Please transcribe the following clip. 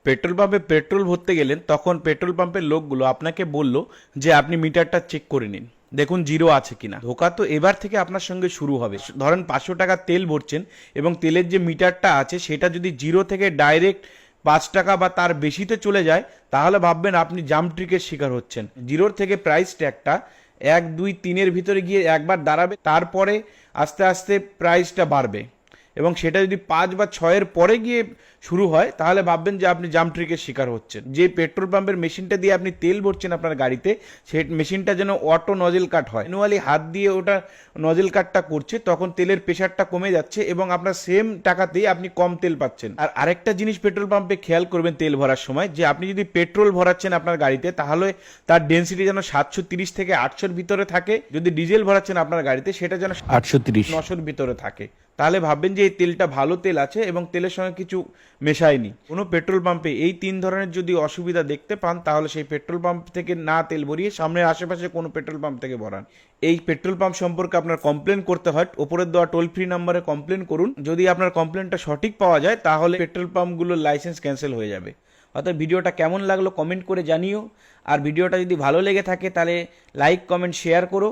Petrol পাম্পে petrol ভরতে গেলেন, তখন পেট্রোল পাম্পের লোকগুলো আপনাকে বলল যে আপনি মিটারটা চেক করে নিন, দেখুন জিরো আছে কিনা। ধোঁকা তো এবার থেকে আপনার সঙ্গে শুরু হবে। ধরেন 500 টাকা তেল ভরছেন এবং তেলের যে মিটারটা আছে সেটা যদি জিরো থেকে ডাইরেক্ট 5 টাকা বা তার বেশিতে চলে যায়, তাহলে ভাববেন আপনি জাম্প ট্রিকের শিকার হচ্ছেন। জিরোর থেকে প্রাইস ট্যাগটা 1, 2, 3-এর ভিতরে গিয়ে একবার দাঁড়াবে, তারপরে আস্তে আস্তে প্রাইসটা বাড়বে, এবং সেটা যদি 5 বা 6-এর পরে গিয়ে শুরু হয়, তাহলে ভাববেন যে আপনি জাম্প ট্রিকের শিকার হচ্ছেন। যে পেট্রোল পাম্পের মেশিনটা দিয়ে আপনি তেল ভরছেন আপনার গাড়িতে, সেই মেশিনটা যেন অটো নজেল কাট হয়, ম্যানুয়ালি হাত দিয়ে ওটা নজেল কাটটা করছে, তখন তেলের প্রেশারটা কমে যাচ্ছে এবং আপনার সেম টাকাতেই আপনি কম তেল পাচ্ছেন। আর আরেকটা জিনিস পেট্রোল পাম্পে খেয়াল করবেন তেল ভরার সময়, যে আপনি যদি পেট্রোল ভরাচ্ছেন আপনার গাড়িতে, তাহলে তার ডেন্সিটি যেন 730 থেকে 800-এর ভিতরে থাকে। যদি ডিজেল ভরাচ্ছেন আপনার গাড়িতে, সেটা যেন 830 900-এর ভিতরে থাকে। তাহলে ভাববেন যে এই তেলটা ভালো তেল আছে এবং তেলের সঙ্গে কিছু মেশায়নি। কোনো পেট্রোল পাম্পে এই 3 ধরনের যদি অসুবিধা দেখতে পান, তাহলে সেই পেট্রোল পাম্প থেকে না তেল ভরিয়ে সামনের আশেপাশে কোনো পেট্রোল পাম্প থেকে ভরান। এই পেট্রোল পাম্প সম্পর্কে আপনার কমপ্লেন করতে হয়, ওপরের দেওয়া টোল ফ্রি নাম্বারে কমপ্লেন করুন। যদি আপনার কমপ্লেনটা সঠিক পাওয়া যায়, তাহলে পেট্রোল পাম্পগুলোর লাইসেন্স ক্যান্সেল হয়ে যাবে। অর্থাৎ ভিডিওটা কেমন লাগলো কমেন্ট করে জানিও। আর ভিডিওটা যদি ভালো লেগে থাকে তাহলে লাইক, কমেন্ট, শেয়ার করো।